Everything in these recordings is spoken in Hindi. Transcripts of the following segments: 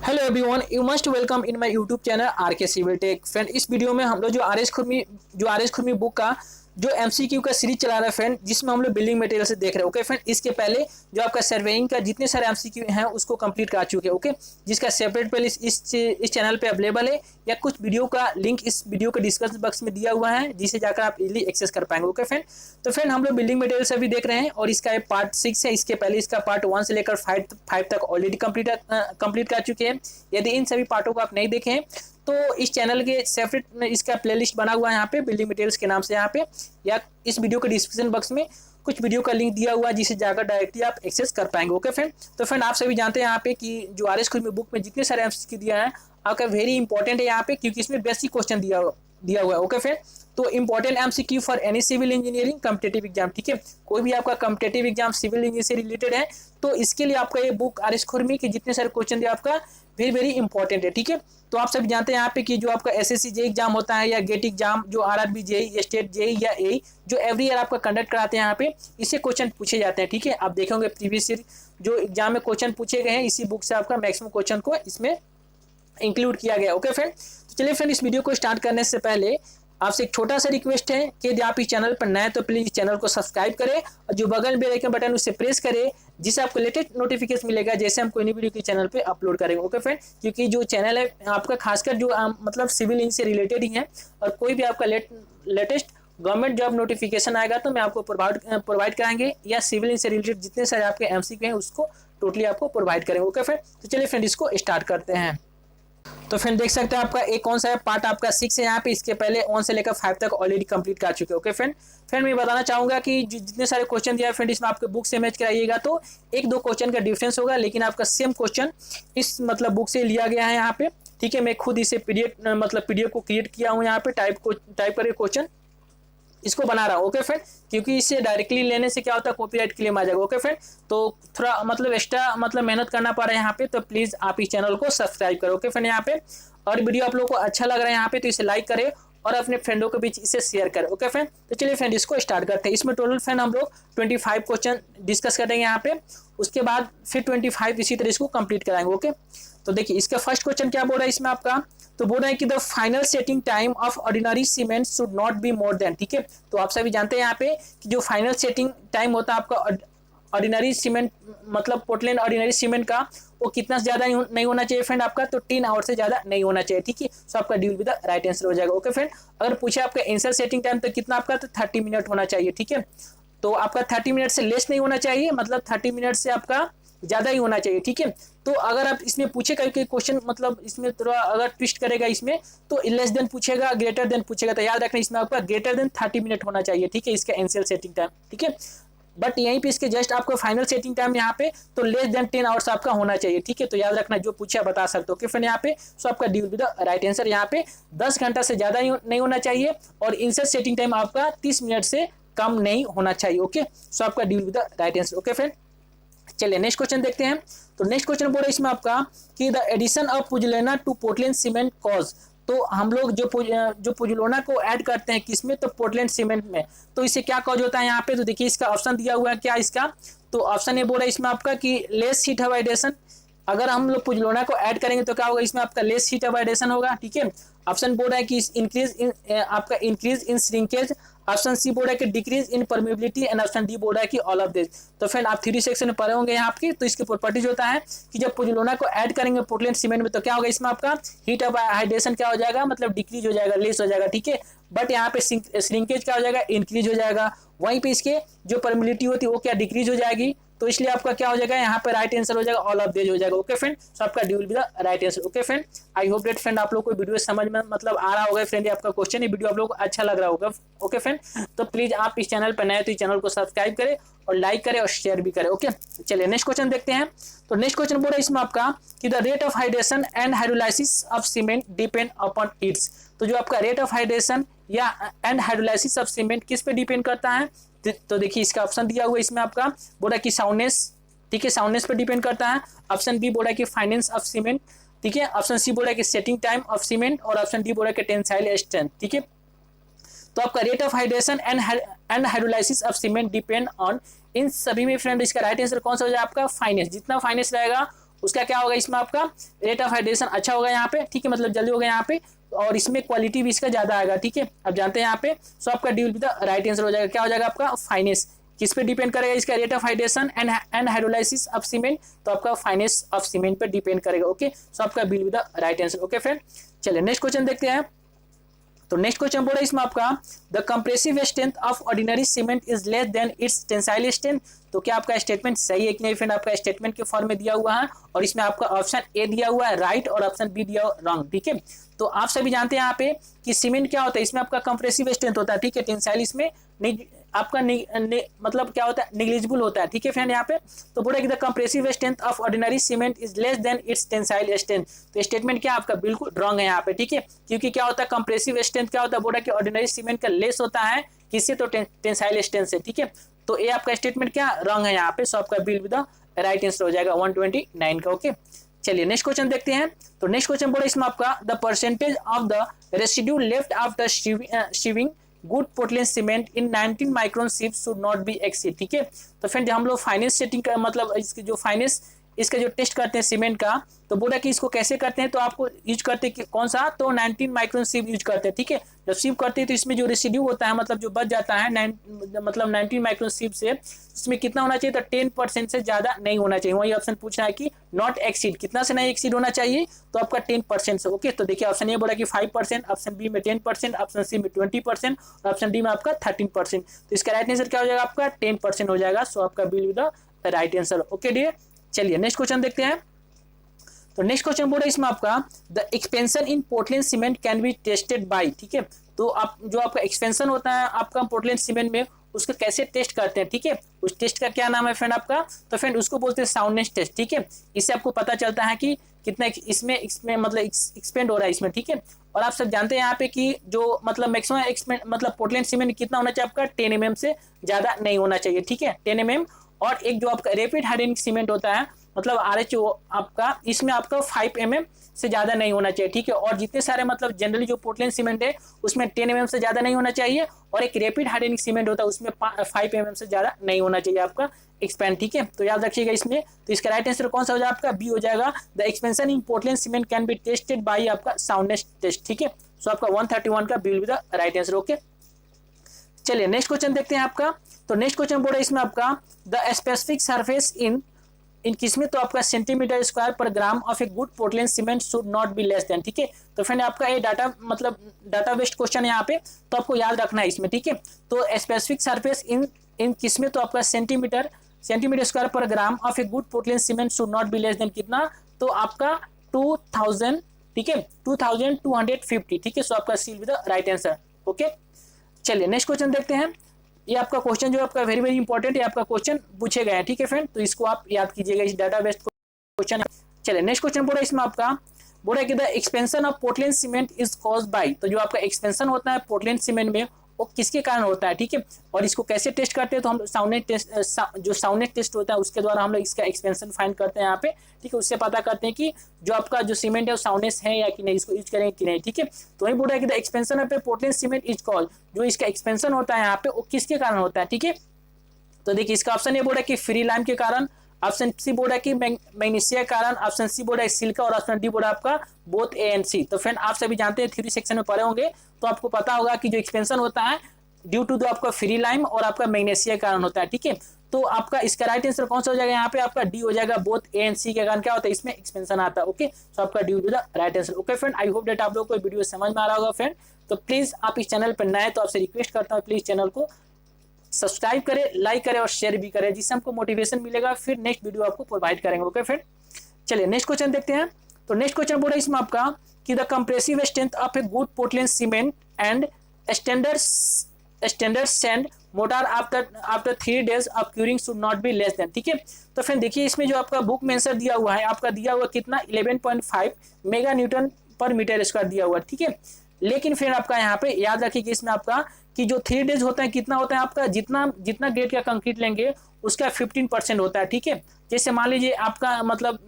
Hello everyone, you must welcome in my YouTube channel are के सिविल टेक। फ्रेंड, इस वीडियो में हम लोग जो आर एस खुरमी बुक का जो एमसीक्यू का सीरीज चला रहा है फ्रेंड, जिसमें हम लोग बिल्डिंग मटेरियल से देख रहे हैं। ओके फ्रेंड, इसके पहले जो आपका सर्वेइंग का जितने सारे एमसीक्यू हैं उसको कंप्लीट कर चुके हैं। ओके, जिसका सेपरेट प्लेलिस्ट इस चैनल पे अवेलेबल है, या कुछ वीडियो का लिंक इस वीडियो के डिस्क्रिप्शन बॉक्स में दिया हुआ है, जिसे जाकर आप इजीली एक्सेस कर पाएंगे। ओके फ्रेंड, तो फ्रेंड हम लोग बिल्डिंग मटेरियल से भी देख रहे हैं और इसका पार्ट 6 है। इसके पहले इसका पार्ट 1 से लेकर 5 तक ऑलरेडी कंप्लीट कर चुके हैं। यदि इन सभी पार्टों को आप नहीं देखें तो इस चैनल के सेपरेट इसका प्लेलिस्ट बना हुआ है यहाँ पे बिल्डिंग मटेरियल्स के नाम से, यहाँ पे या इस वीडियो के डिस्क्रिप्शन बॉक्स में कुछ वीडियो का लिंक दिया हुआ है, जिसे जाकर डायरेक्टली आप एक्सेस कर पाएंगे। ओके फ्रेंड, तो फ्रेंड आप सभी जानते हैं यहाँ पे कि जो आर एस खुरमी बुक में जितने सारे एमसीक्यू दिया है आपका वेरी इंपॉर्टेंट है यहाँ पे, क्योंकि इसमें बेसिक क्वेश्चन दिया हुआ है। ओके फ्रेंड, तो important MCQ for any civil engineering competitive exam. ठीक है, कोई भी आपका कॉम्पिटिटिव एग्जाम सिविल इंजीनियरिंग से रिलेटेड है तो इसके लिए आपका ये बुक आर एस खुरमी के जितने सारे क्वेश्चन दिया आपका वेरी वेरी इंपॉर्टेंट है। ठीक है, तो आप सभी जानते हैं यहाँ पे कि जो आपका एसएससी जे एग्जाम होता है या गेट एग्जाम, जो आरआरबी जेई, स्टेट जेई या एई, जो एवरी ईयर आपका कंडक्ट कराते हैं यहाँ पे, इससे क्वेश्चन पूछे जाते हैं। ठीक है, आप देखेंगे प्रीवियस ईयर जो एग्जाम में क्वेश्चन पूछे गए हैं, इसी बुक से आपका मैक्सिमम क्वेश्चन को इसमें इंक्लूड किया गया। ओके फ्रेंड, तो चलिए फ्रेंड, इस वीडियो को स्टार्ट करने से पहले आपसे एक छोटा सा रिक्वेस्ट है कि यदि आप इस चैनल पर नए तो प्लीज चैनल को सब्सक्राइब करें और जो बगल में बेल आइकन बटन उसे प्रेस करें, जिससे आपको लेटेस्ट नोटिफिकेशन मिलेगा जैसे हम कोई नई वीडियो के चैनल पे अपलोड करेंगे। ओके फ्रेंड, क्योंकि जो चैनल है आपका खासकर जो मतलब सिविल इंजीनियरिंग से रिलेटेड ही है, और कोई भी आपका लेटेस्ट गवर्नमेंट जॉब नोटिफिकेशन आएगा तो मैं आपको प्रोवाइड कराएंगे, या सिविल इंजीनियरिंग से रिलेटेड जितने सारे आपके एमसीक्यू हैं उसको टोटली आपको प्रोवाइड करेंगे। ओके फ्रेंड, तो चलिए फ्रेंड इसको स्टार्ट करते हैं। तो फ्रेंड देख सकते हैं आपका एक कौन सा है, पार्ट आपका 6 है यहाँ पे। इसके पहले 1 से लेकर 5 तक ऑलरेडी कंप्लीट कर चुके हैं। ओके फ्रेंड मैं बताना चाहूंगा कि जितने सारे क्वेश्चन दिया है फ्रेंड, इसमें आपके बुक से मैच कराइएगा तो एक दो क्वेश्चन का डिफरेंस होगा, लेकिन आपका सेम क्वेश्चन इस मतलब बुक से लिया गया है यहाँ पे। ठीक है, मैं खुद इसे पीडीएफ को क्रिएट किया हूँ यहाँ पे, टाइप करके क्वेश्चन इसको बना रहा हूँ। ओके फ्रेंड, क्योंकि इसे डायरेक्टली लेने से क्या होता है, कॉपीराइट क्लेम आ जाएगा। ओके फ्रेंड, तो थोड़ा मतलब एक्स्ट्रा मेहनत करना पड़ रहा है यहाँ पे, तो प्लीज आप इस चैनल को सब्सक्राइब करो। ओके फ्रेंड, यहाँ पे और वीडियो आप लोगों को अच्छा लग रहा है यहाँ पे तो इसे लाइक करें और अपने फ्रेंडों के बीच इसे शेयर करें। ओके फ्रेंड, तो चलिए फ्रेंड इसको स्टार्ट करते हैं। इसमें टोटल फ्रेंड हम लोग 25 क्वेश्चन डिस्कस करेंगे यहाँ पे, उसके बाद फिर 25 इसी तरह इसको कंप्लीट कराएंगे। ओके, तो देखिए इसका फर्स्ट क्वेश्चन क्या बोल रहा है इसमें आपका, तो बोल रहा है कि the final setting time of ordinary cement should not be more than. ठीक है, तो आप सभी जानते हैं यहाँ पे कि जो फाइनल सेटिंग टाइम होता है आपका ऑर्डिनरी सीमेंट मतलब पोर्टलैंड ऑर्डिनरी सीमेंट का, वो कितना ज्यादा नहीं होना चाहिए फ्रेंड आपका, तो 10 आवर से ज्यादा नहीं होना चाहिए। ठीक है, सो आपका D will be the right answer हो जाएगा। ओके फ्रेंड, अगर पूछे आपका इनिशियल सेटिंग टाइम तो कितना आपका, तो 30 मिनट होना चाहिए। ठीक है, तो आपका 30 मिनट से लेस नहीं होना चाहिए, मतलब 30 मिनट से आपका ज्यादा ही होना चाहिए। ठीक है, तो अगर आप इसमें पूछे कभी क्वेश्चन मतलब इसमें थोड़ा अगर ट्विस्ट करेगा इसमें, तो लेस देन पूछेगा, ग्रेटर देन पूछेगा, तो याद रखना इसमें आपका ग्रेटर देन 30 मिनट होना चाहिए। ठीक है, इसका इनिशियल सेटिंग टाइम। ठीक है, बट यहीं पे इसके जस्ट आपको फाइनल सेटिंग टाइम यहाँ पे तो लेस देन 10 आवर्स आपका होना चाहिए। ठीक है, तो याद रखना जो पूछा बता सकते हो। फ्रेंड यहाँ पे सो आपका D will be the right answer. यहाँ पे 10 घंटा से ज्यादा नहीं होना चाहिए और इनिशियल सेटिंग टाइम आपका 30 मिनट से कम नहीं होना चाहिए। ओके, सो आपका D will be the right answer. Okay friend, चलिए नेक्स्ट क्वेश्चन देखते हैं। तो नेक्स्ट क्वेश्चन बोल रहा है इसमें आपका कि the addition of pozzolana to Portland cement cause, तो हम लोग जो पुजलोना को ऐड करते हैं किसमें, तो पोर्टलैंड सीमेंट में, तो इससे क्या कॉज होता है यहाँ पे, तो देखिए इसका ऑप्शन दिया हुआ है क्या इसका, तो ऑप्शन ये बोल रहा है इसमें आपका कि लेस हीट हाइड्रेशन। अगर हम लोग पुजलोना को ऐड करेंगे तो क्या होगा इसमें आपका लेस हीट हाइड्रेशन होगा। ठीक है, ऑप्शन बोल रहा है कि increase in shrinkage, option C बोल रहा है कि decrease in permeability, and option D बोल रहा है कि ऑल ऑफ दिस। तो फ्रेंड आप 3 सेक्शन में पढ़े होंगे यहाँ आपकी, तो इसकी प्रॉपर्टीज होता है कि जब पुजलोना को ऐड करेंगे पोर्टलैंड सीमेंट में तो क्या होगा इसमें आपका हीट ऑफ हाइड्रेशन क्या हो जाएगा, मतलब डिक्रीज हो जाएगा, लेस हो जाएगा। ठीक है, बट यहाँ पे श्रिंकेज क्या हो जाएगा, इंक्रीज हो जाएगा। वहीं पे इसके जो परमेबिलिटी होती है वो क्या डिक्रीज हो जाएगी, तो इसलिए आपका क्या हो जाएगा यहाँ पे राइट आंसर हो जाएगा ऑल ऑफ दिस हो जाएगा। ओके फ्रेंड, सो आपका D will be the right answer. Okay friend, I hope that friend आप लोग को वीडियो समझ में मतलब आ रहा होगा फ्रेंड, आपका क्वेश्चन ये वीडियो आप लोग को अच्छा लग रहा होगा। ओके फ्रेंड, तो प्लीज आप इस चैनल पर नए तो इस चैनल को सब्सक्राइब करें और लाइक करें और शेयर भी करें। ओके, चलिए नेक्स्ट क्वेश्चन देखते हैं। तो नेक्स्ट क्वेश्चन बोल रहा है इसमें आपका कि the rate of hydration and hydrolysis of cement depend upon its, तो जो आपका रेट ऑफ हाइड्रेशन या एंड हाइड्रोलाइसिस ऑफ सीमेंट किस पे डिपेंड करता है, तो देखिए इसका ऑप्शन दिया हुआ है इसमें आपका बोला कि साउंडनेस। ठीक है, साउंडनेस पे डिपेंड करता है। ऑप्शन बी बोला कि फाइनेंस ऑफ सीमेंट। ठीक है, ऑप्शन सी बोला कि सेटिंग टाइम ऑफ सीमेंट, और ऑप्शन डी बोला कि टेंसाइल स्ट्रेंथ। ठीक है, तो आपका rate of hydration and hydrolysis of cement depend on, इन सभी में फ्रेंड इसका राइट आंसर कौन सा हो जाएगा आपका फाइनेंस। जितना फाइनेंस रहेगा उसका क्या होगा, इसमें आपका रेट ऑफ हाइड्रेशन अच्छा होगा यहाँ पे, ठीक है, मतलब जल्दी होगा यहाँ पे, और इसमें क्वालिटी भी इसका ज्यादा आएगा, ठीक है। अब जानते हैं यहाँ पे, सो आपका D will be the right answer हो जाएगा। क्या हो जाएगा आपका फाइनेस, किस पे डिपेंड करेगा, इसका rate of hydration and hydrolysis of cement, तो आपका फाइनेस ऑफ सीमेंट पे डिपेंड करेगा। ओके, सो आपका B will be the right answer. Okay friend, चलिए नेक्स्ट क्वेश्चन देखते हैं। तो नेक्स्ट क्वेश्चन बोला इसमें आपका the compressive strength of ordinary cement is less than its tensile strength. तो क्या आपका स्टेटमेंट सही है कि नहीं फ्रेंड, आपका स्टेटमेंट के फॉर्म में दिया हुआ है और इसमें आपका ऑप्शन ए दिया हुआ है राइट और ऑप्शन बी दिया हुआ रॉन्ग, ठीक है। तो आप सभी जानते हैं यहाँ पे कि सीमेंट क्या होता है, इसमें आपका कंप्रेसिव स्ट्रेंथ होता है, ठीक है, टेंसाइल इसमें आपका मतलब क्या होता है, निग्लिजिबल होता है, ठीक है फ्रेंड। यहाँ पे तो बोला कि the compressive strength of ordinary cement is less than its tensile strength. तो स्टेटमेंट क्या आपका बिल्कुल रॉन्ग है यहाँ पे, ठीक है, क्योंकि क्या होता है कंप्रेसिव स्ट्रेंथ क्या होता है, बोला कि ऑर्डिनरी सीमेंट का लेस होता है किससे, तो टेंसाइल स्ट्रेंथ से, ठीक है। तो ये आपका स्टेटमेंट क्या रॉन्ग है यहाँ पे, सो आपका bill with the right answer हो जाएगा 129 का। ओके, चलिए नेक्स्ट क्वेश्चन देखते हैं। तो नेक्स्ट क्वेश्चन बोला इसमें आपका the percentage of the residue left after sieving good Portland cement in 19 micron sheet should not be exceed, ठीक है। तो फ्रेंड हम लोग फाइनेंस सेटिंग का मतलब इसकी जो फाइनेंस इसका जो टेस्ट करते हैं सीमेंट का, तो बोला कि इसको कैसे करते हैं, तो आपको यूज करते हैं कौन सा, तो 19 माइक्रोन सीव यूज करते हैं, ठीक है। जब सीव करते हैं तो इसमें जो रेसिड्यू होता है, मतलब जो बच जाता है मतलब 19 माइक्रोन सीव से, उसमें कितना होना चाहिए, तो 10% से ज्यादा नहीं होना चाहिए। वही ऑप्शन पूछना है कि नॉट एक्सीड, कितना से नहीं एक्सीड होना चाहिए, तो आपका 10% से। ओके, तो देखिए ऑप्शन ए बोला कि 5%, ऑप्शन बी में 10%, ऑप्शन सी में 20% और ऑप्शन डी में आपका 13%। तो इसका राइट आंसर क्या हो जाएगा, आपका 10% हो जाएगा। सो आपका bill with the right answer. Okay dear, चलिए नेक्स्ट क्वेश्चन देखते हैं। तो नेक्स्ट क्वेश्चन बोल रहा है इसमें आपका the expansion in Portland cement can be tested by, ठीक है। तो आप जो आपका एक्सपेंशन होता है आपका पोर्टलैंड सीमेंट में, उसको कैसे टेस्ट करते हैं, ठीक है। उस टेस्ट का क्या नाम है फ्रेंड आपका, तो फ्रेंड उसको बोलते हैं साउंडनेस टेस्ट, ठीक है। इससे आपको पता चलता है कि कितना इसमें मतलब एक्सपेंड हो रहा है इसमें, ठीक है। और आप सब जानते हैं यहाँ पे कि जो मतलब मैक्सिमम एक्सपेंड मतलब पोर्टलैंड सीमेंट कितना होना चाहिए आपका, 10 mm से ज्यादा नहीं होना चाहिए, ठीक है, 10 mm। और एक जो आपका रैपिड हार्डनिंग सीमेंट होता है मतलब RH आपका, इसमें आपका 5 mm से ज्यादा नहीं होना चाहिए, ठीक है। और जितने सारे मतलब जनरली जो पोर्टलैंड सीमेंट है उसमें 10 mm से ज्यादा नहीं होना चाहिए, और एक रैपिड हार्डनिंग सीमेंट होता है उसमें 5 mm से ज्यादा नहीं होना चाहिए आपका एक्सपेंड, ठीक है। तो याद रखिएगा इसमें। तो इसका राइट आंसर कौन सा हो जाएगा आपका, बी हो जाएगा। The expansion in Portland cement can be tested by आपका साउंडनेस टेस्ट, ठीक है। सो आपका 131 का bill with the right answer. Okay, चलिए नेक्स्ट क्वेश्चन देखते हैं आपका। तो नेक्स्ट क्वेश्चन बोल रहा है इसमें आपका द स्पेसिफिक सरफेस इन किसमें, तो आपका सेंटीमीटर स्क्वायर पर gram of a good Portland cement should not be less than, ठीक है। तो फ्रेंड आपका ये डाटा मतलब डाटा बेस्ड क्वेश्चन है यहाँ पे, तो आपको याद रखना है इसमें, ठीक है। तो स्पेसिफिक सरफेस इन किसमें, तो आपका सेंटीमीटर स्क्वायर पर gram of a good Portland cement should not be less than कितना, तो आपका 2000, ठीक है, 2250, ठीक है। सो आपका C with the right answer. Okay, चलिए नेक्स्ट क्वेश्चन देखते हैं। ये आपका क्वेश्चन जो आपका वेरी वेरी इंपॉर्टेंट है, आपका क्वेश्चन पूछे गए हैं, ठीक है फ्रेंड, तो इसको आप याद कीजिएगा, इस डाटा बेस्ड क्वेश्चन है। चलिए नेक्स्ट क्वेश्चन बोला इसमें आपका बोला कि the expansion of Portland cement is caused by, तो जो आपका एक्सपेंशन होता है पोर्टलैंड सीमेंट में वो किसके कारण होता है, ठीक है। और इसको कैसे टेस्ट करते हैं, तो हम साउंडनेस टेस्ट जो साउंडनेस टेस्ट होता है उसके द्वारा हम लोग इसका एक्सपेंशन फाइंड करते हैं यहाँ पे, ठीक है। उससे पता करते हैं कि जो आपका जो सीमेंट है वो साउंडनेस है या कि नहीं, इसको यूज करें कि नहीं, ठीक है। तो वही बोल रहा है कि the expansion of Portland cement is called, जो इसका एक्सपेंशन होता है यहाँ पे वो किसके कारण होता है, ठीक है। तो देखिए इसका ऑप्शन ये बोल रहा है कि फ्री लाइम के कारण, ऑप्शन सी बोल रहा है कि मैग्नीशिया के कारण, ऑप्शन सी बोल रहा है सिलिका, और ऑप्शन डी बोल रहा है आपका बोथ ए एंड सी। तो फ्रेंड आप सभी जानते हैं थ्योरी सेक्शन में पढ़े होंगे, तो आपको पता होगा कि जो एक्सपेंशन होता है ड्यू टू आपका फ्री लाइम और आपका मैग्नीशिया के कारण होता है, ठीक है। तो आपका इसका राइट आंसर कौन सा हो जाएगा यहाँ पे, आपका डी हो जाएगा, बोथ ए एंड सी के कारण क्या होता है इसमें एक्सपेंशन आता है। ओके, सो आपका D will be the right answer. Okay friend, I hope that आप लोगों को वीडियो समझ में आ रहा होगा फ्रेंड। तो प्लीज आप इस चैनल पर नए, तो आपसे रिक्वेस्ट करता हूँ प्लीज चैनल को सब्सक्राइब करें, लाइक करें और शेयर भी करें, जिससे हमको मोटिवेशन मिलेगा, फिर नेक्स्ट वीडियो आपको प्रोवाइड करेंगे। ओके फ्रेंड, चलिए नेक्स्ट क्वेश्चन देखते हैं। तो नेक्स्ट क्वेश्चन बोल रहा है इसमें आपका कि the compressive strength of a good Portland cement and standard sand motor after 3 days of curing should not be less than, ठीक है। तो फ्रेंड देखिए इसमें जो आपका बुक में आंसर दिया हुआ है, आपका दिया हुआ कितना 11.5 मेगा न्यूटन पर मीटर स्क्वायर दिया हुआ है, ठीक है। लेकिन फिर आपका यहाँ पे याद रखिए कि इसमें आपका कि जो 3 days होता है कितना होता है आपका, जितना ग्रेड का कंक्रीट लेंगे उसका 15% होता है, ठीक है। जैसे मान लीजिए आपका मतलब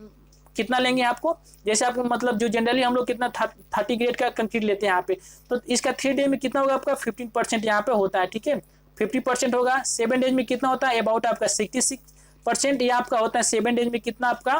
कितना लेंगे आपको, जैसे आपको मतलब जो जनरली हम लोग कितना 30 ग्रेड का कंक्रीट लेते हैं यहाँ पे, तो इसका 3 days में कितना होगा आपका 15% यहाँ पे होता है, ठीक है, 50% होगा। 7 days में कितना होता है अबाउट आपका 66%, या आपका होता है 7 days में कितना आपका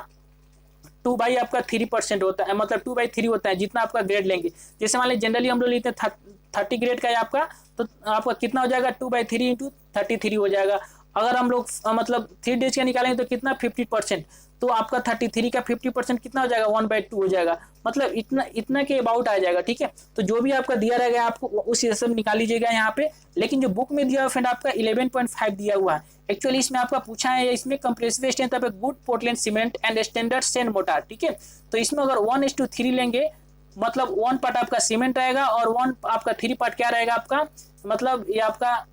2/3% होता है, मतलब 2/3 होता है जितना आपका ग्रेड लेंगे। जैसे मान लीजिए जनरली हम लोग लेते हैं 30 ग्रेड का है आपका, तो आपका कितना हो जाएगा 2/3 इंटू 33 हो जाएगा। अगर हम लोग मतलब 3 डेज का निकालेंगे तो कितना 50%, तो आपका 33 का 50% कितना हो जाएगा 1/2 हो जाएगा, मतलब इतना इतना के अबाउट आ जाएगा। ठीक है, तो जो भी आपका दिया रहेगा आपको उस हिसाब से निकाल लीजिएगा यहाँ पे। लेकिन जो बुक में दिया हुआ फ्रेंड आपका 11.5 दिया हुआ है। एक्चुअली इसमें आपका पूछा है इसमें compressive strength of a good Portland cement and standard sand mortar. ठीक है, तो इसमें अगर 1:3 लेंगे, मतलब 1 पार्ट आपका सीमेंट रहेगा और 1 आपका 3 पार्ट क्या रहेगा आपका, मतलब ये आपका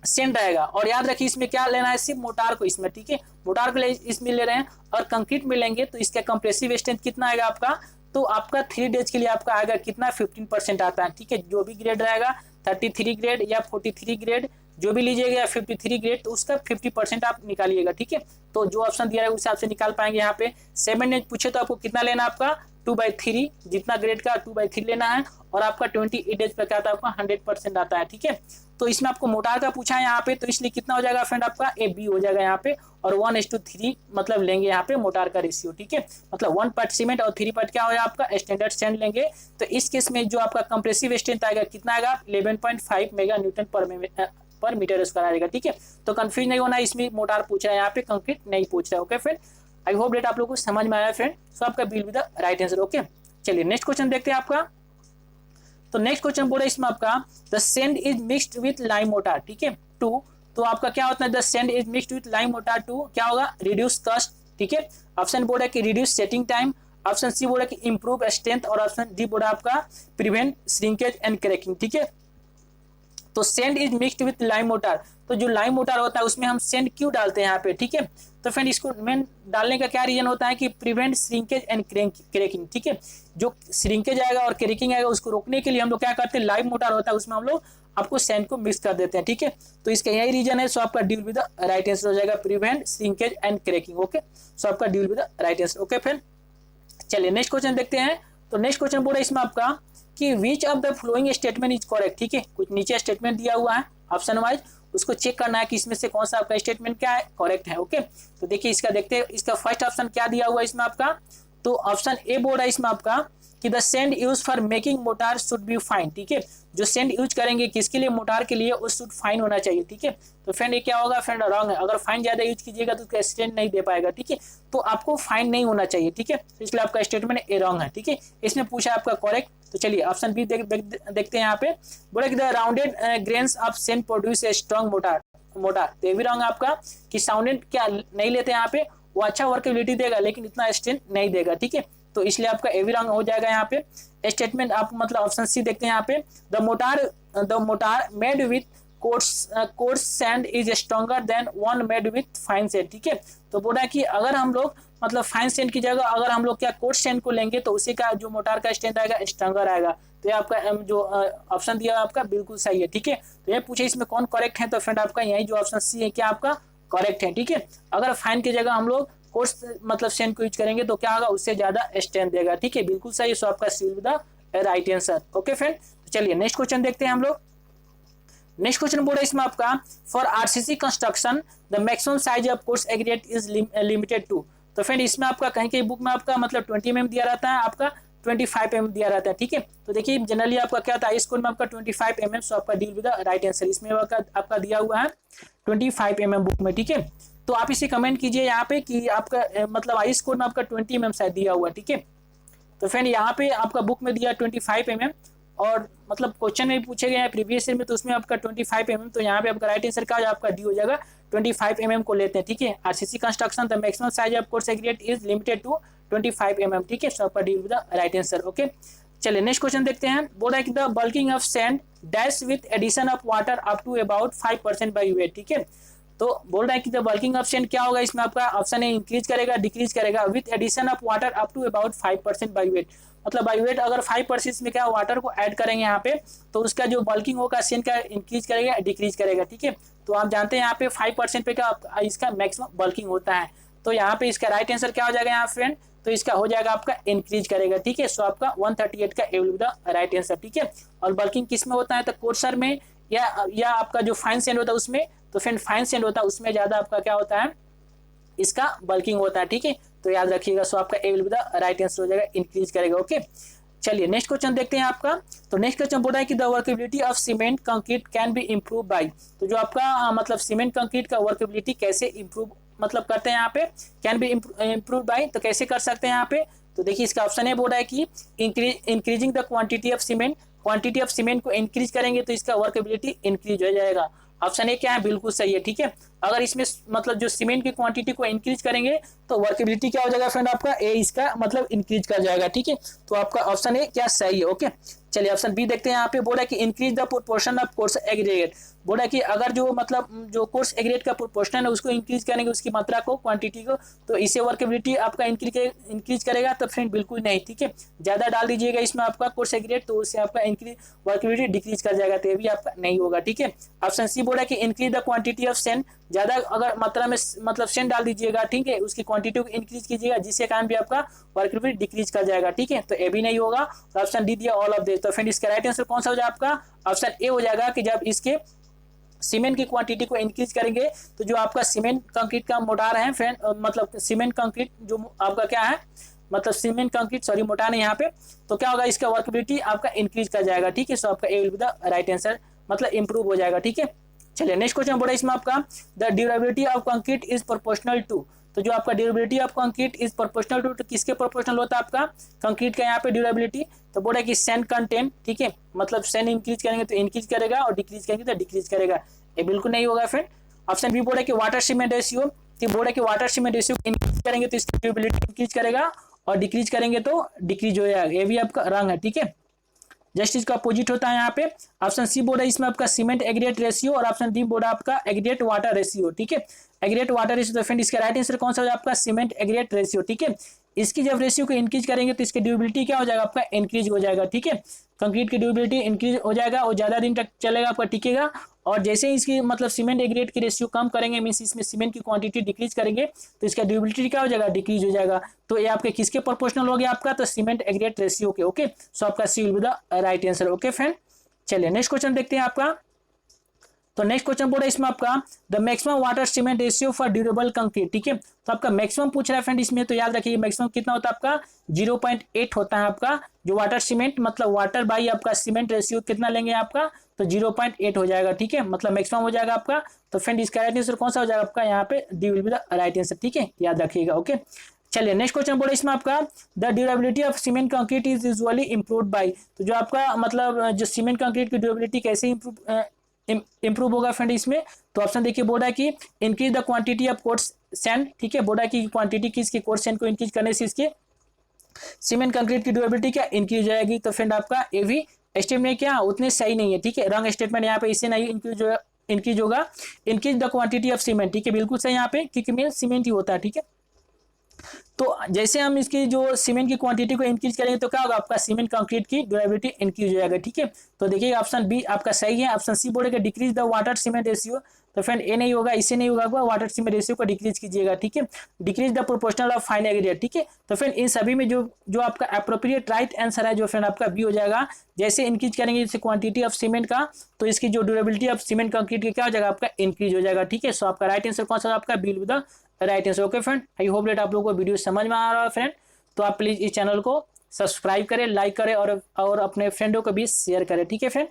सेंड रहेगा। और याद रखिए इसमें क्या लेना है, सिर्फ मोटार को इसमें। ठीक है, मोटार को इसमें ले रहे हैं। और कंक्रीट में लेंगे तो इसका कंप्रेसिव स्ट्रेंथ कितना आएगा आपका, तो आपका 3 डेज के लिए आपका आएगा कितना 15% आता है। ठीक है, जो भी ग्रेड रहेगा 33 ग्रेड या 43 ग्रेड जो भी लीजिएगा या 53 ग्रेड, तो उसका 50% आप निकालिएगा। ठीक है, तो जो ऑप्शन दिया है उस हिसाब से निकाल पाएंगे। यहाँ पे 7 डेज पूछे तो आपको कितना लेना आपका 2/3, जितना ग्रेड का 2/3 लेना है। और आपका 28 डेज पर क्या आता है आपका 100% आता है। ठीक है, तो इसमें आपको मोटार का पूछा है यहाँ पे, तो इसलिए कितना हो जाएगा फ्रेंड आपका AB हो जाएगा यहाँ पे। और 1:3 मतलब लेंगे यहाँ पे मोटार का रेशियो। ठीक है, मतलब 1 पार्ट सीमेंट और 3 पार्ट क्या हो आपका स्टैंडर्ड सैंड लेंगे। तो इस केस में जो आपका कंप्रेसिव स्ट्रेंथ आएगा कितना आएगा 11.5 मेगा न्यूटन पर मीटर स्क्वायर आएगा। ठीक है, तो कंफ्यूज नहीं होना, इसमें मोटार पूछा है यहाँ पे, कंक्रीट नहीं पूछ रहा है। Okay friend, I hope that आप लोगों को समझ में आया फ्रेंड। सो आपका bill with the right answer. Okay, चलिए नेक्स्ट क्वेश्चन देखते हैं आपका। तो नेक्स्ट क्वेश्चन बोला इसमें आपका the sand is mixed with lime mortar. ठीक है, 2, तो आपका क्या होता है the sand is mixed with lime mortar 2 क्या होगा रिड्यूस कस्ट। ठीक है, ऑप्शन बोर्ड है कि reduce setting time, option C बोर्ड है कि इंप्रूव स्ट्रेंथ, और ऑप्शन डी बोर्ड है आपका प्रिवेंट श्रिंकेज एंड क्रैकिंग। ठीक है, तो sand is mixed with lime mortar, तो जो लाइम मोटार होता है उसमें हम सैंड क्यों डालते हैं यहाँ पे। ठीक है, तो फ्रेंड इसको मेन डालने का क्या रीजन होता है कि प्रिवेंट श्रिंकेज एंड क्रैकिंग। ठीक है, जो श्रिंकेज आएगा और क्रैकिंग आएगा उसको रोकने के लिए हम लोग क्या करते हैं, लाइम मोटार होता है उसमें हम लोग आपको सैंड को मिक्स कर देते हैं। ठीक है, तो इसका यही रीजन है। सो आपका D will with the right answer हो जाएगा prevent shrinkage and cracking. Okay, so आपका D will with the right answer. Okay friend, चलिए नेक्स्ट क्वेश्चन देखते हैं। तो नेक्स्ट क्वेश्चन बोला इसमें आपका कि which of the following statement is correct. ठीक है, कुछ नीचे स्टेटमेंट दिया हुआ है ऑप्शन वाइज, उसको चेक करना है कि इसमें से कौन सा आपका स्टेटमेंट क्या है करेक्ट है। ओके, तो देखिए इसका देखते हैं, इसका फर्स्ट ऑप्शन क्या दिया हुआ है इसमें आपका, तो ऑप्शन ए बोल रहा है इसमें आपका कि the sand use for making motor should be fine. ठीक है, जो सैंड यूज करेंगे किसके लिए, मोटार के लिए, वो शुड फाइन होना चाहिए। ठीक है, तो फ्रेंड ये क्या होगा फ्रेंड रॉन्ग है, अगर फाइन ज्यादा यूज कीजिएगा तो उसका स्ट्रेंथ नहीं दे पाएगा। ठीक है, तो आपको फाइन नहीं होना चाहिए। ठीक है, तो इसलिए आपका स्टेटमेंट ए रॉन्ग है। ठीक है, इसमें पूछा आपका करेक्ट, तो चलिए ऑप्शन बी देखते हैं यहाँ पे। बोला कि the rounded grains of sand produce a strong motor, तो ये भी रॉन्ग आपका कि साउंडेड क्या नहीं लेते यहाँ पे, वो अच्छा वर्केबिलिटी देगा लेकिन इतना स्ट्रेंथ नहीं देगा। ठीक है, तो इसलिए आपका ए भी रॉन्ग हो जाएगा यहाँ पे। स्टेटमेंट आप मतलब ऑप्शन सी देखते हैं यहाँ पे, the motor made with coarse sand is stronger than one made with fine sand. ठीक है, तो बोला कि अगर हम लोग मतलब फाइन सैंड की जगह अगर हम लोग क्या कोर्स सैंड को लेंगे तो उसी का जो मोटार का स्ट्रेंथ आएगा स्ट्रॉन्गर आएगा। तो ये आपका जो ऑप्शन दिया आपका बिल्कुल सही है। ठीक है, तो ये पूछे इसमें कौन करेक्ट है, तो फ्रेंड आपका यही जो ऑप्शन सी है क्या आपका करेक्ट है। ठीक है, अगर फाइन की जगह हम लोग कोर्स मतलब सैंड को यूज करेंगे तो क्या होगा, उससे ज्यादा स्ट्रेंथ देगा। ठीक है, बिल्कुल सही है। सो आपका C will the right answer. Okay friend, चलिए नेक्स्ट क्वेश्चन देखते हैं हम लोग। नेक्स्ट क्वेश्चन बोल रहा है इसमें आपका for RCC construction the maximum size of coarse aggregate is limited to. तो फ्रेंड इसमें आपका कहीं कहीं बुक में आपका मतलब 20 mm दिया रहता है, आपका 25 mm दिया रहता है। ठीक है, तो देखिए जनरली आपका क्या होता है स्कूल में आपका 25 mm, सो आपका deal with the right answer. इसमें आपका दिया हुआ है 25 mm बुक में। ठीक है, तो आप इसे कमेंट कीजिए यहाँ पे कि आपका मतलब आई स्कोर में आपका 20 mm शायद दिया हुआ। ठीक है, तो फ्रेंड यहाँ पे आपका बुक में दिया 25 mm और मतलब क्वेश्चन में भी पूछे गए हैं प्रीवियस ईयर में, तो उसमें आपका 25 mm, तो यहाँ पे आपका राइट आंसर क्या आपका डी हो जाएगा 25 mm को लेते हैं। ठीक है, RCC construction the maximum size of coarse aggregate is limited to 25 mm। ठीक है, सो आपका D with the right answer. Okay, चलिए नेक्स्ट क्वेश्चन देखते हैं। बोल रहा है कि the bulking of sand dash with addition of water up to about 5% by weight. ठीक है, तो बोल रहा है कि द बल्किंग ऑफ सैंड क्या होगा इसमें आपका ऑप्शन ए इंक्रीज करेगा डिक्रीज करेगा with addition of water up to about 5% by weight. मतलब बाई वेट अगर 5% में क्या वाटर को ऐड करेंगे यहाँ पे तो उसका जो बल्किंग होगा सैंड का इंक्रीज करेगा डिक्रीज करेगा। ठीक है, तो आप जानते हैं यहाँ पे 5% पे क्या इसका मैक्सिमम बल्किंग होता है, तो यहाँ पे इसका राइट आंसर क्या हो जाएगा यहाँ फ्रेंड, तो इसका हो जाएगा आपका इंक्रीज करेगा। ठीक है, सो आपका 138 का A will be the right answer. ठीक है, और बल्किंग किस में होता है, तो कोर्सर में या आपका जो फाइन सैंड होता है उसमें, तो फ्रेंड फाइन सैंड होता है उसमें ज्यादा आपका क्या होता है इसका बल्किंग होता है। ठीक है, तो याद रखिएगा। सो आपका A will be the right answer हो जाएगा, इंक्रीज करेगा। ओके, चलिए नेक्स्ट क्वेश्चन देखते हैं आपका। तो नेक्स्ट क्वेश्चन बोला है कि the workability of cement concrete can be improve bye. तो जो आपका मतलब सीमेंट कंक्रीट का वर्केबिलिटी कैसे इम्प्रूव मतलब करते हैं यहाँ पे, कैन बी इम्प्रूव बाय, तो कैसे कर सकते हैं यहाँ पे। तो देखिए इसका ऑप्शन है बोल रहा है कि increasing the quantity of cement, quantity of cement को इंक्रीज करेंगे तो इसका वर्केबिलिटी इंक्रीज हो जाएगा। ऑप्शन ए क्या है, बिल्कुल सही है। ठीक है, अगर इसमें मतलब जो सीमेंट की क्वांटिटी को इंक्रीज करेंगे तो वर्केबिलिटी क्या हो जाएगा फ्रेंड, आपका ए इसका मतलब इंक्रीज कर जाएगा। ठीक है, तो आपका ऑप्शन ए क्या सही है। ओके, चलिए ऑप्शन बी देखते हैं। यहाँ पे बोला कि increase the proportion of coarse aggregate. बोला कि अगर जो मतलब जो कोर्स एग्रीगेट का प्रोपोर्शन है उसको इंक्रीज करेंगे, उसकी मात्रा को, क्वांटिटी को, तो इससे वर्केबिलिटी आपका इंक्रीज करेगा। तो फ्रेंड बिल्कुल नहीं। ठीक है, ज्यादा डाल दीजिएगा इसमें आपका कोर्स एग्रीगेट तो उससे आपका इंक्रीज वर्केबिलिटी डिक्रीज कर जाएगा, तो ये भी आपका नहीं होगा। ठीक है, ऑप्शन सी बोला कि increase the quantity of sand, ज्यादा अगर मात्रा में मतलब सेंड डाल दीजिएगा, ठीक है, उसकी क्वांटिटी को इंक्रीज कीजिएगा जिससे कारण भी आपका वर्केबिलिटी डिक्रीज कर जाएगा। ठीक है, तो ए भी नहीं होगा। तो ऑप्शन डी दिया ऑल ऑफ दिस। तो फ्रेंड इसका राइट आंसर कौन सा हो जाएगा आपका, ऑप्शन ए हो जाएगा कि जब इसके सीमेंट की क्वांटिटी को इंक्रीज करेंगे तो जो आपका सीमेंट कंक्रीट का मोटार है फ्रेंड, मतलब सीमेंट कंक्रीट जो आपका क्या है, मतलब सीमेंट कंक्रीट सॉरी मोटार है यहाँ पे, तो क्या होगा इसका वर्केबिलिटी आपका इंक्रीज कर जाएगा। ठीक है, सो आपका A will be the right answer, मतलब इंप्रूव हो जाएगा। ठीक है, चलिए नेक्स्ट क्वेश्चन बोला इसमें आपका the durability of concrete is proportional to. तो जो आपका durability of concrete is proportional to, तो किसके प्रोपोर्शनल होता है आपका कंक्रीट का यहाँ पे ड्यूरेबिलिटी। तो बोला कि सैंड कंटेंट, ठीक है, मतलब सैंड इंक्रीज करेंगे तो इंक्रीज करेगा और डिक्रीज करेंगे तो डिक्रीज करेगा, ये बिल्कुल नहीं होगा फ्रेंड। ऑप्शन बी बोला कि वाटर सीमेंट रेशियो, तो बोला कि वाटर सीमेंट रेशियो इंक्रीज करेंगे तो इसकी ड्यूरेबिलिटी इंक्रीज करेगा और डिक्रीज करेंगे तो डिक्रीज हो जाएगा, ये भी आपका रंग है। ठीक है, जस्ट इसका अपोजिट होता है यहाँ पे। ऑप्शन सी बोर्ड है इसमें आपका सीमेंट एग्रीगेट रेशियो और ऑप्शन डी बोर्ड आपका एग्रीगेट वाटर रेशियो। ठीक है, एग्रीगेट वाटर रेशियो, तो फ्रेंड इसका राइट आंसर कौन सा हो जाएगा आपका सीमेंट एग्रीगेट रेशियो। ठीक है, इसकी जब रेशियो को इंक्रीज करेंगे तो इसकी ड्यूरेबिलिटी क्या हो जाएगा आपका इंक्रीज हो जाएगा। ठीक है, कंक्रीट की ड्यूरेबिलिटी इंक्रीज हो जाएगा और ज्यादा दिन तक चलेगा आपका, टिकेगा। और जैसे ही इसकी मतलब सीमेंट एग्रीगेट की रेशियो कम करेंगे, मींस इसमें सीमेंट की क्वांटिटी डिक्रीज करेंगे तो इसका ड्यूरेबिलिटी क्या हो जाएगा, डिक्रीज हो जाएगा। तो ये आपके किसके प्रोपोर्शनल हो गया आपका, तो सीमेंट एग्रीगेट रेशियो के। ओके, सो आपका C will be the right answer. Okay friend, चलिए नेक्स्ट क्वेश्चन देखते हैं आपका। तो नेक्स्ट क्वेश्चन बोल रहा है इसमें आपका the maximum water cement ratio for durable concrete. ठीक है, तो आपका मैक्सिमम पूछ रहा है फ्रेंड इसमें, तो याद रखिए मैक्सिमम कितना होता है आपका 0.8 होता है आपका जो वाटर सीमेंट, मतलब वाटर बाई आपका सीमेंट रेशियो कितना लेंगे आपका, तो 0.8 हो जाएगा। ठीक है, मतलब मैक्सिमम हो जाएगा आपका। तो फ्रेंड इसका राइट आंसर कौन सा हो जाएगा आपका, यहाँ पे D will be the right answer. ठीक है, याद रखिएगा। ओके, चलिए नेक्स्ट क्वेश्चन बोले इसमें आपका the durability of cement concrete is usually improved by. तो जो आपका मतलब जो सीमेंट कंक्रीट की ड्यूरेबिलिटी कैसे इंप्रूव होगा फ्रेंड इसमें, तो ऑप्शन देखिए बोल रहा है कि increase the quantity of coarse sand. ठीक है, बोल रहा है कि क्वांटिटी किसकी, कोर्स सैंड को इंक्रीज करने से इसके सीमेंट कंक्रीट की ड्यूरेबिलिटी क्या इंक्रीज हो जाएगी। तो फ्रेंड आपका ये भी स्टेटमेंट क्या उतने सही नहीं है। ठीक है, रॉन्ग स्टेटमेंट यहाँ पे, इससे नहीं इंक्रीज होगा, increase the quantity of cement. ठीक है, बिल्कुल सही यहाँ पे, क्योंकि मेन सीमेंट ही होता है। ठीक है, तो जैसे हम इसकी जो सीमेंट की क्वांटिटी को इंक्रीज करेंगे तो क्या होगा आपका सीमेंट कंक्रीट की ड्यूरेबिलिटी इंक्रीज हो जाएगा। ठीक है, तो देखिए ऑप्शन बी आपका सही है। ऑप्शन सी बोलेगा decrease the water cement ratio, तो फ्रेंड ए नहीं होगा, इससे नहीं होगा, वाटर सीमेंट रेशियो को डिक्रीज कीजिएगा। ठीक है, decrease the proportional of fine aggregate. ठीक है, तो फ्रेंड इन सभी में जो आपका अप्रोप्रिएट राइट आंसर है जो फ्रेंड आपका बी हो जाएगा। जैसे इंक्रीज करेंगे जैसे क्वांटिटी ऑफ सीमेंट का, तो इसकी जो ड्यूरेबिलिटी ऑफ सीमेंट कंक्रीट की क्या हो जाएगा आपका इंक्रीज हो जाएगा। ठीक है, सो आपका राइट आंसर कौन सा आपका B will be the right answer. Okay friend, I hope that आप लोगों को वीडियो समझ में आ रहा है फ्रेंड। तो आप प्लीज इस चैनल को सब्सक्राइब करें, लाइक करें और अपने फ्रेंडों को भी शेयर करें। ठीक है फ्रेंड,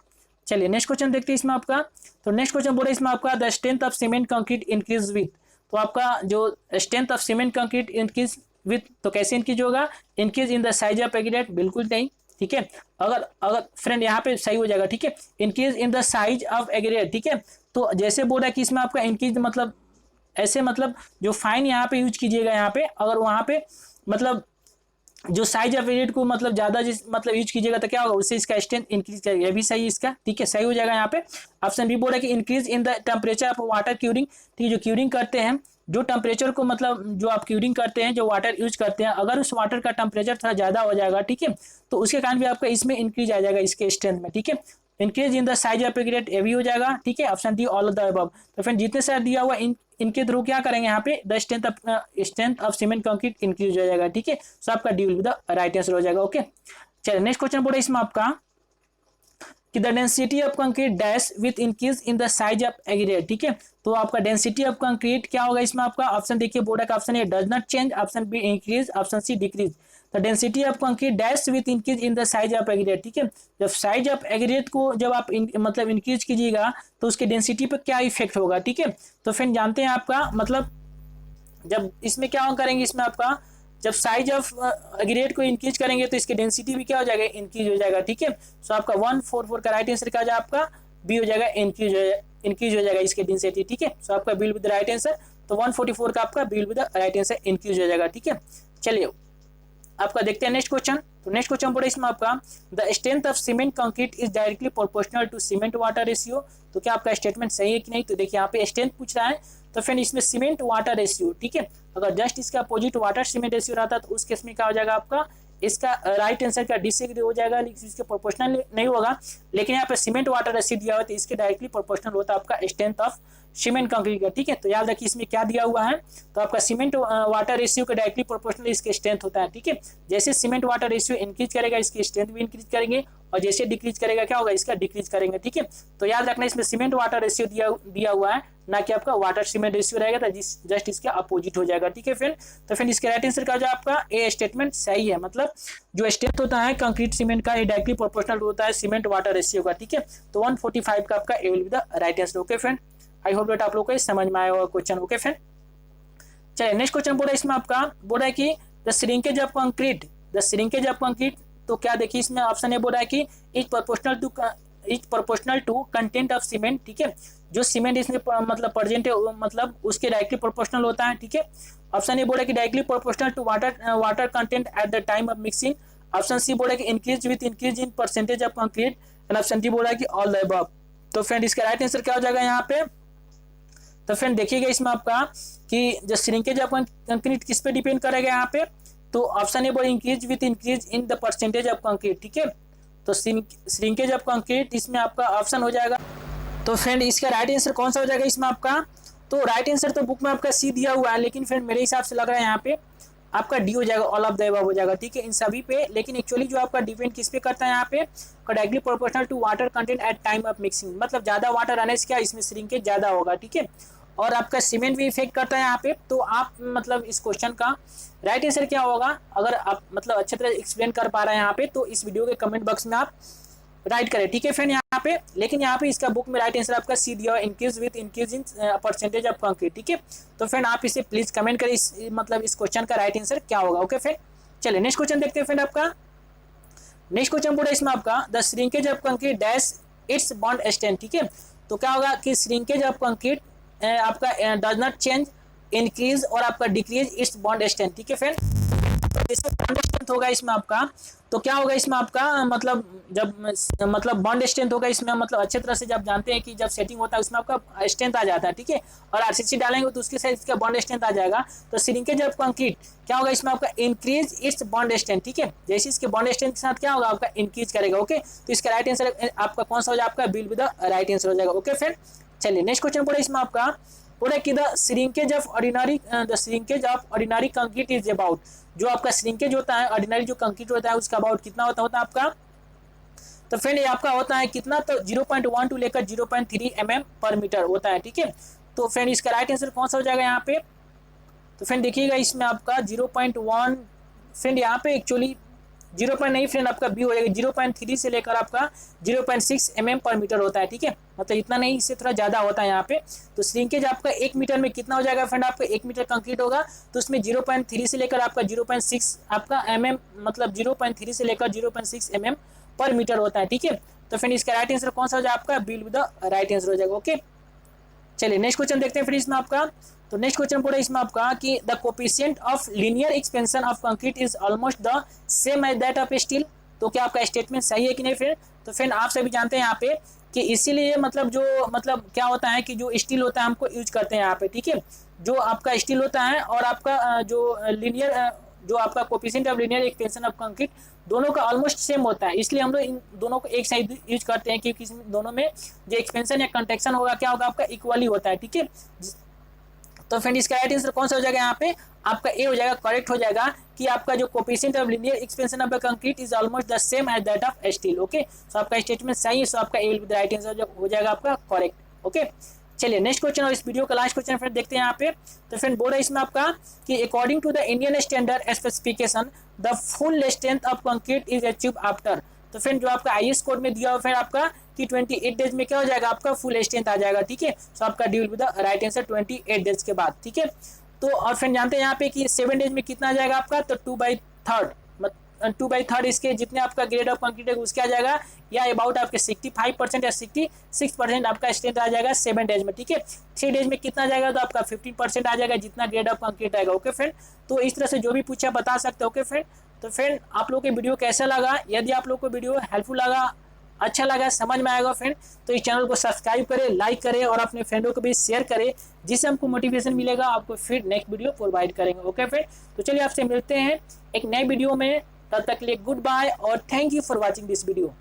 चलिए नेक्स्ट क्वेश्चन देखते हैं इसमें आपका। तो नेक्स्ट क्वेश्चन बोल रहा है इसमें आपका the strength of cement concrete increase with. तो आपका जो strength of cement concrete increase with, तो कैसे इंक्रीज होगा, increase in the size of aggregate, बिल्कुल नहीं। ठीक है, अगर फ्रेंड यहाँ पे सही हो जाएगा। ठीक है, increase in the size of aggregate. ठीक है, तो जैसे बोल रहा है कि इसमें आपका इंक्रीज मतलब ऐसे मतलब जो फाइन यहाँ पे यूज कीजिएगा, यहाँ पे अगर वहाँ पे मतलब जो साइज ऑफ एग्रीगेट को मतलब ज्यादा मतलब यूज कीजिएगा तो क्या होगा, उससे इसका स्ट्रेंथ इंक्रीज करेगा। ये भी सही इसका। ठीक है, सही हो जाएगा यहाँ पे। ऑप्शन बी बोल रहा है कि increase in the temperature of water curing. ठीक है, जो क्यूरिंग करते हैं, जो टेम्परेचर को मतलब जो आप क्यूरिंग करते हैं, जो वाटर यूज करते हैं, अगर उस वाटर का टेम्परेचर थोड़ा ज्यादा हो जाएगा, ठीक है, तो उसके कारण भी आपका इसमें इंक्रीज आ जाएगा इसके स्ट्रेंथ में। ठीक है, increase in the size of aggregate, ये भी हो जाएगा। ठीक है, option D all of the above. तो फ्रेंड जितने सारे दिया हुआ इनके थ्रू क्या करेंगे यहाँ पे the strength of cement concrete increase हो जाएगा। ठीक है, सो आपका D will be the right answer हो जाएगा। ओके, चलिए नेक्स्ट क्वेश्चन बोले इसमें आपका कि the density of concrete dash with increase in the size of aggregate, ठीक है। तो आपका डेंसिटी ऑफ कंक्रीट क्या होगा इसमें आपका, ऑप्शन देखिए बोर्ड का option A does not change, option B increase, option C decrease. The density of concrete dash with increase in the size of aggregate, ठीक है। जब साइज ऑफ एग्रीगेट को जब आप मतलब इंक्रीज कीजिएगा तो उसके डेंसिटी पर क्या इफेक्ट होगा, ठीक है। तो फिर जानते हैं आपका मतलब जब इसमें क्या करेंगे, इसमें आपका जब साइज ऑफ एग्रीगेट को इंक्रीज करेंगे तो इसकी डेंसिटी भी क्या हो जाएगा, इंक्रीज हो जाएगा, ठीक है। सो आपका 144 का राइट आंसर क्या हो जाएगा, आपका बी हो जाएगा, इंक्रीज हो जाएगा इसकी डेंसिटी, ठीक है। सो आपका B will be the right answer. तो 144 का आपका B will be the right answer, increase हो जाएगा, ठीक है। चलिए आपका देखते हैं नेक्स्ट क्वेश्चन। तो नेक्स्ट क्वेश्चन पढ़े इसमें आपका the strength of cement concrete is directly proportional to cement water ratio. तो क्या आपका स्टेटमेंट सही है कि नहीं। तो देखिए यहाँ पे स्ट्रेंथ पूछ रहा है, तो फिर इसमें सीमेंट वाटर रेशियो, ठीक है। अगर जस्ट इसका अपोजिट वाटर सीमेंट रेशियो रहता तो उस केस में क्या हो जाएगा आपका, इसका राइट आंसर का डिसएग्री हो जाएगा, लेकिन इसके प्रोपोर्शनल नहीं होगा। लेकिन यहाँ पे सीमेंट वाटर रेशियो दिया हुआ है तो इसके डायरेक्टली प्रोपोर्शनल होता है आपका स्ट्रेंथ ऑफ सीमेंट कंक्रीट का, ठीक है। तो याद रखिए इसमें क्या दिया हुआ है, तो आपका सीमेंट वाटर रेशियो का डायरेक्टली प्रोपोर्शनल इसके स्ट्रेंथ होता है, ठीक है। जैसे सीमेंट वाटर रेशियो इंक्रीज करेगा इसकी स्ट्रेंथ भी इंक्रीज करेंगे, और जैसे डिक्रीज करेगा क्या होगा, इसका डिक्रीज करेंगे, ठीक है। तो याद रखना इसमें सीमेंट वाटर रेशियो दिया हुआ है, ना कि आपका वाटर सीमेंट रेशियो रहेगा, तो जस्ट इसका अपोजिट हो जाएगा, ठीक है। फिर इसके राइट आंसर का जो आपका ए स्टेटमेंट सही है, मतलब जो स्ट्रेंथ होता है कंक्रीट सीमेंट का ये डायरेक्टली प्रोपोर्शनल होता है सीमेंट वाटर रेशियो का, ठीक है। तो 145 का आपका A will be the right answer, okay friend. I hope that आप लोग को समझ में आया होगा क्वेश्चन, ओके फ्रेंड। चलिए नेक्स्ट क्वेश्चन बोला इसमें आपका बोला है कि द श्रिंकेज ऑफ कंक्रीट, तो क्या देखिए इसमें ऑप्शन ए बोल रहा है कि is proportional to content of cement, ठीक है। जो सीमेंट इसमें मतलब प्रेजेंट है मतलब उसके डायरेक्टली प्रोपोर्शनल होता है, ठीक है। ऑप्शन ए बोल रहा है कि directly proportional to water content at the time of mixing. Option C बोल रहा है कि increase in percentage of concrete, and option D बोल रहा है कि ऑल द अबव। तो फ्रेंड इसका राइट आंसर क्या हो जाएगा यहाँ पे, तो फ्रेंड देखिएगा इसमें आपका कि जो श्रिंकेज ऑफ कंक्रीट किस पे डिपेंड करेगा यहाँ पे, तो ऑप्शन ए बोल increase in the percentage of concrete, ठीक है। तो श्रिंकेज ऑफ कंक्रीट इसमें आपका ऑप्शन हो जाएगा। तो फ्रेंड इसका राइट आंसर कौन सा हो जाएगा इसमें आपका, तो राइट आंसर तो बुक में आपका सी दिया हुआ है, लेकिन फ्रेंड मेरे हिसाब से लग रहा है यहाँ पे आपका डी हो जाएगा, ऑल ऑफ द अबव हो जाएगा, ठीक है, इन सभी पे। लेकिन एक्चुअली जो आपका डिपेंड किस पे करता है यहाँ पे, directly proportional to water content at time of mixing, मतलब ज्यादा वाटर रहने से क्या इसमें श्रिंकेज ज्यादा होगा, ठीक है। और आपका सीमेंट भी इफेक्ट करता है यहाँ पे। तो आप मतलब इस क्वेश्चन का राइट आंसर क्या होगा, अगर आप मतलब अच्छे तरह एक्सप्लेन कर पा रहे हैं यहाँ पे, तो इस वीडियो के कमेंट बॉक्स में आप राइट करें, ठीक है फ्रेंड यहाँ पे। लेकिन यहाँ पे इसका बुक में राइट आंसर आपका सी दिया, increase in percentage of concrete, ठीक है। तो फ्रेंड आप इसे प्लीज कमेंट करें मतलब इस क्वेश्चन का राइट आंसर क्या होगा, ओके फ्रेंड। चलिए नेक्स्ट क्वेश्चन देखते हैं फ्रेंड। आपका नेक्स्ट क्वेश्चन पूरा इसमें आपका the shrinkage of concrete dash it's bond strength, ठीक है। तो क्या होगा कि श्रिंकेज ऑफ कंक्रीट आपका डज नॉट चेंज, इंक्रीज और आपका डिक्रीज इट्स बॉन्ड स्ट्रेंथ, ठीक है फ्रेंड। जैसे बॉन्ड स्ट्रेंथ होगा इसमें आपका, तो क्या होगा इसमें आपका मतलब जब मतलब बॉन्ड स्ट्रेंथ होगा इसमें, मतलब अच्छे तरह से जब जानते हैं कि जब सेटिंग होता है उसमें आपका स्ट्रेंथ आ जाता है, ठीक है। और आरसीसी डालेंगे तो उसके साथ इसका बॉन्ड स्ट्रेंथ आ जाएगा। तो श्रिंकेज ऑफ कंक्रीट क्या होगा इसमें आपका इंक्रीज इट्स बॉन्ड स्ट्रेंथ, ठीक है। जैसे इसके बॉन्ड स्ट्रेंथ के साथ क्या होगा आपका इंक्रीज करेगा, ओके। तो इसका राइट आंसर आपका कौन सा हो जाएगा, आपका bill with the right answer हो जाएगा, ओके फ्रेंड। चलिए नेक्स्ट क्वेश्चन पूरा इसमें आपका पूरा कि the shrinkage of ordinary concrete is about, जो आपका श्रिंकेज होता है ऑर्डिनरी जो कंक्रीट होता है उसका अबाउट कितना होता है आपका, तो फ्रेंड ये आपका होता है कितना, तो 0.1 टू लेकर 0.3 mm पर मीटर होता है, ठीक है। तो फ्रेंड इसका राइट आंसर कौन सा हो जाएगा यहाँ पे, तो फ्रेंड देखिएगा इसमें आपका 0.1 फ्रेंड यहाँ पे एक्चुअली 0. नहीं फ्रेंड आपका बी हो जाएगा, 0.3 से लेकर आपका 0.6 mm पर मीटर होता है, ठीक है। मतलब इतना नहीं, इससे थोड़ा ज़्यादा होता है यहाँ पे। तो श्रिंकेज आपका 1 मीटर में कितना हो जाएगा फ्रेंड, आपका 1 मीटर कंक्रीट होगा तो उसमें 0.3 से लेकर आपका 0.6 आपका mm, मतलब 0.3 से लेकर 0.6 mm पर मीटर होता है, ठीक है। तो फ्रेंड इसका राइट आंसर कौन सा हो जाएगा, आपका bill with the right answer हो जाएगा, ओके। चलिए नेक्स्ट क्वेश्चन देखते हैं फ्रेंड इसमें आपका। तो नेक्स्ट क्वेश्चन पूरा इसमें आपका कि the coefficient of linear expansion of concrete is almost the same as that of steel. तो क्या आपका स्टेटमेंट सही है कि नहीं फ्रेंड। तो फ्रेंड आप सभी जानते हैं यहाँ पे कि इसीलिए मतलब जो मतलब क्या होता है कि जो स्टील होता है हमको यूज करते हैं यहाँ पे, ठीक है। जो आपका स्टील होता है और आपका जो लीनियर जो आपका coefficient of linear expansion of concrete दोनों का ऑलमोस्ट सेम होता है, इसलिए हम लोग इन दोनों को एक साइड यूज करते हैं क्योंकि दोनों में जो एक्सपेंशन या कंट्रैक्शन होगा क्या होगा आपका इक्वली होता है, ठीक है। तो फ्रेंड इसका राइट आंसर कौन सा हो जाएगा यहाँ पे, आपका ए हो जाएगा, करेक्ट हो जाएगा कि आपका जो coefficient of linear expansion of the concrete is almost the same as that of steel. Okay, so आपका स्टेटमेंट सही है, सो आपका A will be the right answer हो जाएगा आपका करेक्ट। ओके, चलिए नेक्स्ट क्वेश्चन और इस वीडियो का लास्ट क्वेश्चन फ्रेंड देखते हैं यहाँ पे। तो फ्रेंड बोर्ड है इसमें आपका कि according to the Indian standard specification the full strength of concrete is achieve after. तो फ्रेंड जो आपका आईएस कोड में दिया हुआ फ्रेंड आपका कि 28 डेज में क्या हो जाएगा, आपका फुल स्ट्रेंथ आ जाएगा। ठीक है, सो आपका D will be the right answer 28 days के बाद। ठीक है, तो और फ्रेंड जानते हैं यहाँ पे कि 7 डेज में कितना आ जाएगा आपका, तो 2/3 इसके जितने आपका ग्रेड ऑफ कंक्रीट है उसके आ जाएगा, या अबाउट आपके 65% या 66% आपका स्ट्रेंथ आ जाएगा 7 डेज में। ठीक है, 3 डेज में कितना आ जाएगा, तो आपका 15% आ जाएगा जितना ग्रेड ऑफ कंक्रीट आएगा। ओके फ्रेंड, तो इस तरह से जो भी पूछा बता सकते हो। ओके फ्रेंड, तो फ्रेंड आप लोग को वीडियो कैसा लगा, यदि आप लोग को वीडियो हेल्पफुल लगा, अच्छा लगा, समझ में आएगा फ्रेंड, तो इस चैनल को सब्सक्राइब करें, लाइक करें और अपने फ्रेंडों को भी शेयर करें, जिससे हमको मोटिवेशन मिलेगा, आपको फिर नेक्स्ट वीडियो प्रोवाइड करेंगे। ओके फ्रेंड, तो चलिए आपसे मिलते हैं एक नए वीडियो में, तब तक के लिए गुड बाय और thank you for watching this video.